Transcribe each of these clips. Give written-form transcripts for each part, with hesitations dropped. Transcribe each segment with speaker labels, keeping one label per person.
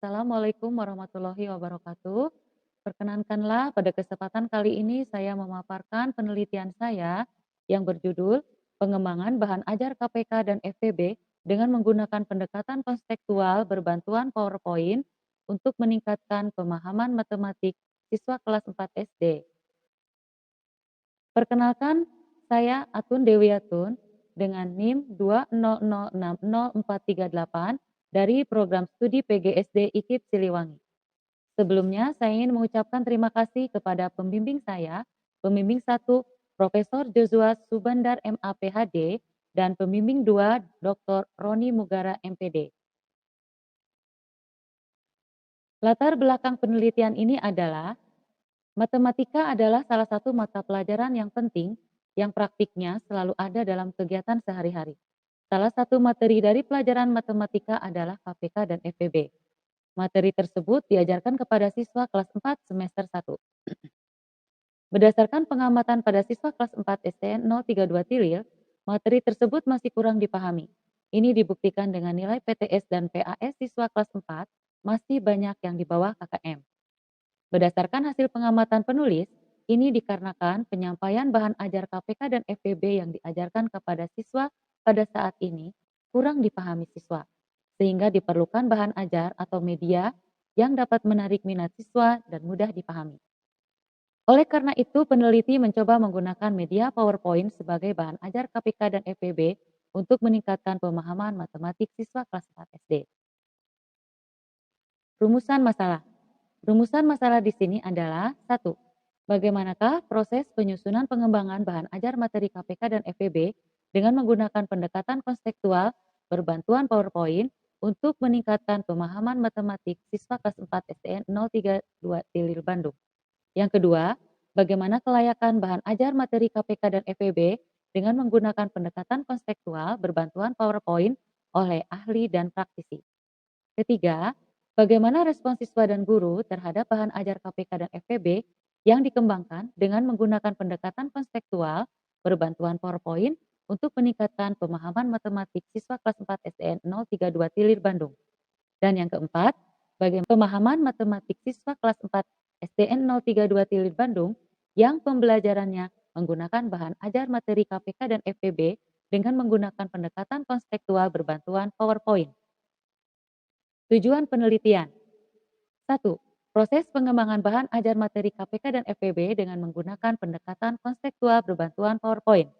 Speaker 1: Assalamualaikum warahmatullahi wabarakatuh. Perkenankanlah pada kesempatan kali ini saya memaparkan penelitian saya yang berjudul Pengembangan Bahan Ajar KPK dan FPB dengan menggunakan pendekatan konstekstual berbantuan PowerPoint untuk meningkatkan pemahaman matematik siswa kelas 4 SD. Perkenalkan, saya Atun Dewiatun dengan NIM 200600438 dari program studi PGSD IKIP Siliwangi. Sebelumnya, saya ingin mengucapkan terima kasih kepada pembimbing saya, pembimbing satu Profesor Joshua Subandar MA PhD, dan pembimbing 2 Dr. Roni Mugara MPD. Latar belakang penelitian ini adalah matematika adalah salah satu mata pelajaran yang penting yang praktiknya selalu ada dalam kegiatan sehari-hari. Salah satu materi dari pelajaran matematika adalah KPK dan FPB. Materi tersebut diajarkan kepada siswa kelas 4 semester 1. Berdasarkan pengamatan pada siswa kelas 4 STN 032 Tilil, materi tersebut masih kurang dipahami. Ini dibuktikan dengan nilai PTS dan PAS siswa kelas 4 masih banyak yang di bawah KKM. Berdasarkan hasil pengamatan penulis, ini dikarenakan penyampaian bahan ajar KPK dan FPB yang diajarkan kepada siswa pada saat ini kurang dipahami siswa, sehingga diperlukan bahan ajar atau media yang dapat menarik minat siswa dan mudah dipahami. Oleh karena itu, peneliti mencoba menggunakan media PowerPoint sebagai bahan ajar KPK dan FPB untuk meningkatkan pemahaman matematik siswa kelas 4 SD. Rumusan masalah. Rumusan masalah di sini adalah 1. Bagaimanakah proses penyusunan pengembangan bahan ajar materi KPK dan FPB dengan menggunakan pendekatan konstekstual berbantuan PowerPoint untuk meningkatkan pemahaman matematik siswa kelas 4 STN 032 Tilir Bandung. Yang kedua, bagaimana kelayakan bahan ajar materi KPK dan FPB dengan menggunakan pendekatan konstekstual berbantuan PowerPoint oleh ahli dan praktisi. Ketiga, bagaimana respon siswa dan guru terhadap bahan ajar KPK dan FPB yang dikembangkan dengan menggunakan pendekatan konstekstual berbantuan PowerPoint untuk meningkatkan pemahaman matematik siswa kelas 4 STN 032 Tilir Bandung. Dan yang keempat, bagaimana pemahaman matematik siswa kelas 4 STN 032 Tilir Bandung yang pembelajarannya menggunakan bahan ajar materi KPK dan FPB dengan menggunakan pendekatan konstekstual berbantuan PowerPoint. Tujuan penelitian. 1. Proses pengembangan bahan ajar materi KPK dan FPB dengan menggunakan pendekatan konstekstual berbantuan PowerPoint.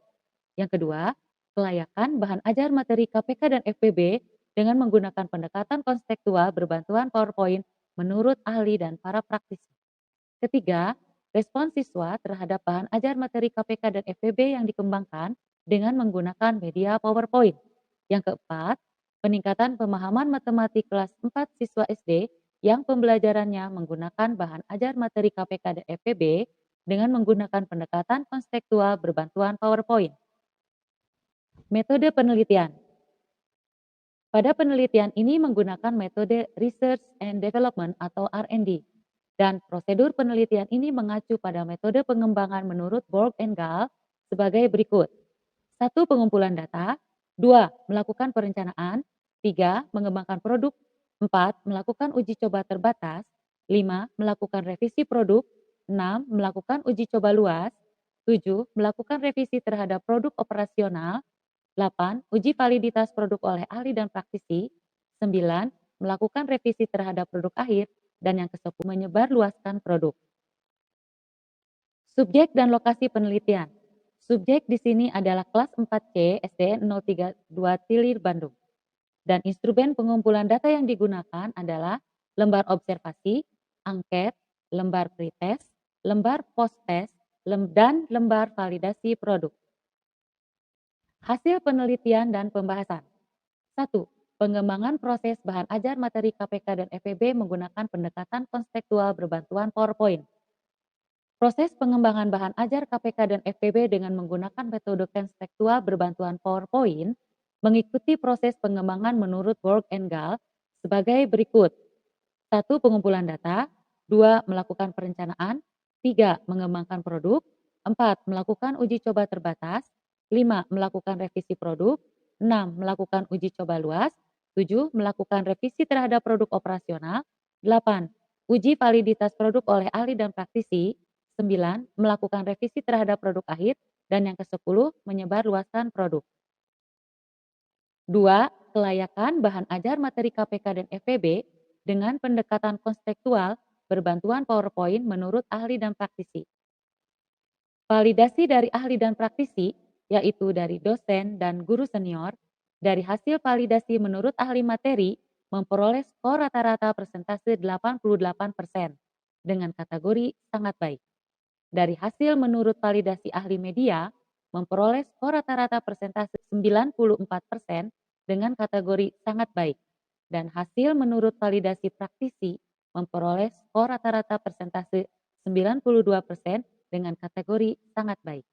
Speaker 1: Yang kedua, kelayakan bahan ajar materi KPK dan FPB dengan menggunakan pendekatan konstekstual berbantuan PowerPoint menurut ahli dan para praktisi. Ketiga, respon siswa terhadap bahan ajar materi KPK dan FPB yang dikembangkan dengan menggunakan media PowerPoint. Yang keempat, peningkatan pemahaman matematik kelas 4 siswa SD yang pembelajarannya menggunakan bahan ajar materi KPK dan FPB dengan menggunakan pendekatan konstekstual berbantuan PowerPoint. Metode penelitian. Pada penelitian ini menggunakan metode Research and Development atau R&D. Dan prosedur penelitian ini mengacu pada metode pengembangan menurut Borg and Gall sebagai berikut. 1. Pengumpulan data. 2. Melakukan perencanaan. 3. Mengembangkan produk. 4. Melakukan uji coba terbatas. 5. Melakukan revisi produk. 6. Melakukan uji coba luas. 7. Melakukan revisi terhadap produk operasional. 8. Uji validitas produk oleh ahli dan praktisi. 9. Melakukan revisi terhadap produk akhir. Dan yang ke-10 menyebarluaskan produk. Subjek dan lokasi penelitian. Subjek di sini adalah kelas 4C SDN 032 Tilir Bandung. Dan instrumen pengumpulan data yang digunakan adalah lembar observasi, angket, lembar pretest, lembar post-test, dan lembar validasi produk. Hasil penelitian dan pembahasan. 1. Pengembangan proses bahan ajar materi KPK dan FPB menggunakan pendekatan konstekstual berbantuan PowerPoint. Proses pengembangan bahan ajar KPK dan FPB dengan menggunakan metode konstekstual berbantuan PowerPoint mengikuti proses pengembangan menurut Borg and Gall sebagai berikut. 1. Pengumpulan data. 2. Melakukan perencanaan. 3. Mengembangkan produk. 4. Melakukan uji coba terbatas. 5. Melakukan revisi produk. 6. Melakukan uji coba luas. 7. Melakukan revisi terhadap produk operasional. 8. Uji validitas produk oleh ahli dan praktisi. 9. Melakukan revisi terhadap produk akhir. Dan yang ke-10, menyebarluaskan produk. 2. Kelayakan bahan ajar materi KPK dan FEB dengan pendekatan konstekstual berbantuan PowerPoint menurut ahli dan praktisi. Validasi dari ahli dan praktisi, yaitu dari dosen dan guru senior, dari hasil validasi menurut ahli materi memperoleh skor rata-rata persentase 88% dengan kategori sangat baik. Dari hasil menurut validasi ahli media memperoleh skor rata-rata persentase 94% dengan kategori sangat baik. Dan hasil menurut validasi praktisi memperoleh skor rata-rata persentase 92% dengan kategori sangat baik.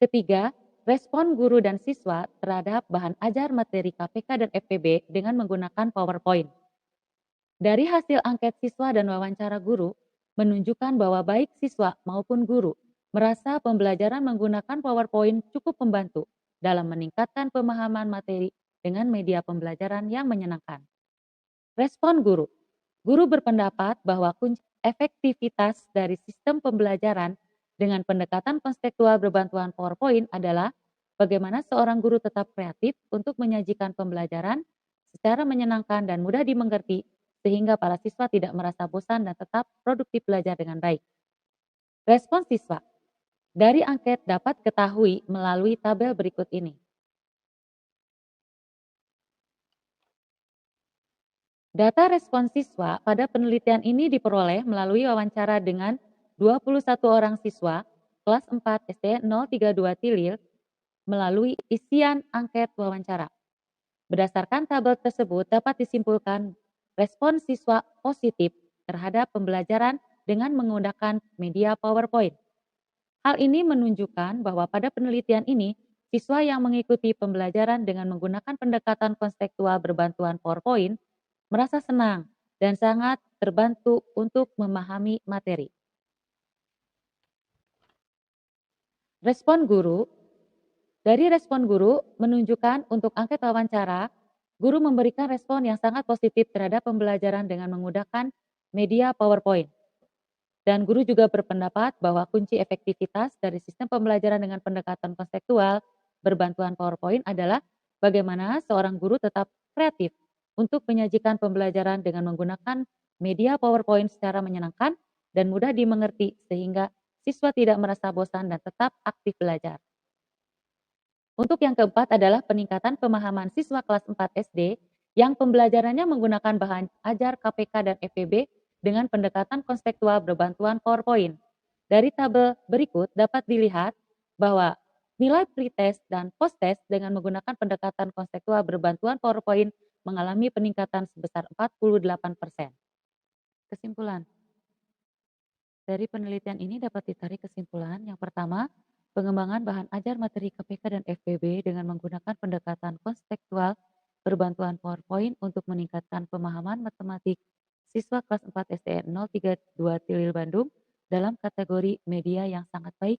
Speaker 1: Ketiga, respon guru dan siswa terhadap bahan ajar materi KPK dan FPB dengan menggunakan PowerPoint. Dari hasil angket siswa dan wawancara guru, menunjukkan bahwa baik siswa maupun guru merasa pembelajaran menggunakan PowerPoint cukup membantu dalam meningkatkan pemahaman materi dengan media pembelajaran yang menyenangkan. Respon guru. Guru berpendapat bahwa kunci efektivitas dari sistem pembelajaran dengan pendekatan konstekstual berbantuan PowerPoint adalah bagaimana seorang guru tetap kreatif untuk menyajikan pembelajaran secara menyenangkan dan mudah dimengerti sehingga para siswa tidak merasa bosan dan tetap produktif belajar dengan baik. Respon siswa. Dari angket dapat ketahui melalui tabel berikut ini. Data respon siswa pada penelitian ini diperoleh melalui wawancara dengan 21 orang siswa kelas 4 SD 032 Tilil melalui isian angket wawancara. Berdasarkan tabel tersebut dapat disimpulkan respon siswa positif terhadap pembelajaran dengan menggunakan media PowerPoint. Hal ini menunjukkan bahwa pada penelitian ini, siswa yang mengikuti pembelajaran dengan menggunakan pendekatan konstekstual berbantuan PowerPoint merasa senang dan sangat terbantu untuk memahami materi. Respon guru. Dari respon guru menunjukkan untuk angket wawancara, guru memberikan respon yang sangat positif terhadap pembelajaran dengan menggunakan media PowerPoint. Dan guru juga berpendapat bahwa kunci efektivitas dari sistem pembelajaran dengan pendekatan konstekstual berbantuan PowerPoint adalah bagaimana seorang guru tetap kreatif untuk menyajikan pembelajaran dengan menggunakan media PowerPoint secara menyenangkan dan mudah dimengerti sehingga siswa tidak merasa bosan dan tetap aktif belajar. Untuk yang keempat adalah peningkatan pemahaman siswa kelas 4 SD yang pembelajarannya menggunakan bahan ajar KPK dan FEB dengan pendekatan konstekstual berbantuan PowerPoint. Dari tabel berikut dapat dilihat bahwa nilai pretest dan posttest dengan menggunakan pendekatan konstekstual berbantuan PowerPoint mengalami peningkatan sebesar 48%. Kesimpulan. Dari penelitian ini dapat ditarik kesimpulan yang pertama, pengembangan bahan ajar materi KPK dan FPB dengan menggunakan pendekatan konstekstual berbantuan PowerPoint untuk meningkatkan pemahaman matematik siswa kelas 4 SDN 032 Tilil Bandung dalam kategori media yang sangat baik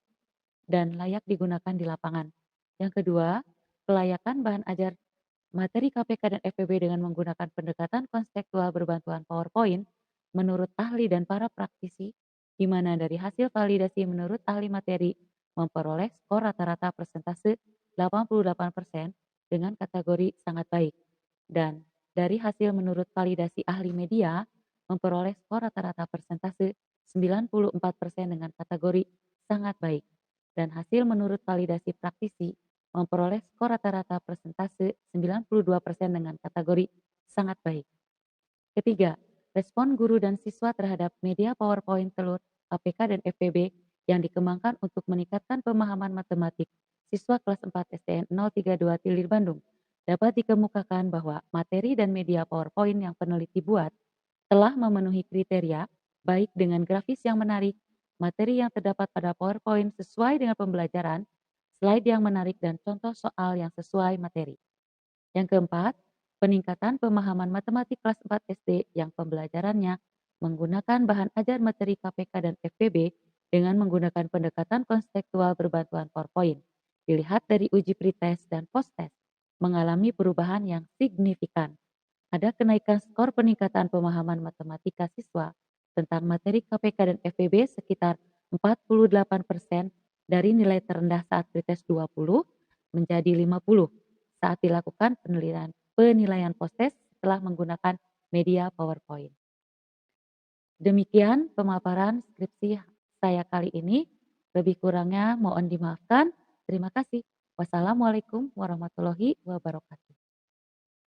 Speaker 1: dan layak digunakan di lapangan. Yang kedua, kelayakan bahan ajar materi KPK dan FPB dengan menggunakan pendekatan konstekstual berbantuan PowerPoint menurut ahli dan para praktisi, di mana dari hasil validasi menurut ahli materi memperoleh skor rata-rata persentase 88% dengan kategori sangat baik. Dan dari hasil menurut validasi ahli media memperoleh skor rata-rata persentase 94% dengan kategori sangat baik. Dan hasil menurut validasi praktisi memperoleh skor rata-rata persentase 92% dengan kategori sangat baik. Ketiga, respon guru dan siswa terhadap media PowerPoint telur KPK dan FPB yang dikembangkan untuk meningkatkan pemahaman matematik siswa kelas 4 STN 032 Tilir Bandung dapat dikemukakan bahwa materi dan media PowerPoint yang peneliti buat telah memenuhi kriteria baik dengan grafis yang menarik, materi yang terdapat pada PowerPoint sesuai dengan pembelajaran, slide yang menarik dan contoh soal yang sesuai materi. Yang keempat, peningkatan pemahaman matematik kelas 4 SD yang pembelajarannya menggunakan bahan ajar materi KPK dan FPB dengan menggunakan pendekatan konstekstual berbantuan PowerPoint. Dilihat dari uji pretest dan posttest. mengalami perubahan yang signifikan. Ada kenaikan skor peningkatan pemahaman matematika siswa tentang materi KPK dan FEB sekitar 48% dari nilai terendah saat pretest 20 menjadi 50 saat dilakukan penilaian post-test setelah menggunakan media PowerPoint. Demikian pemaparan skripsi saya kali ini. Lebih kurangnya mohon dimaafkan. Terima kasih. Wassalamualaikum warahmatullahi wabarakatuh.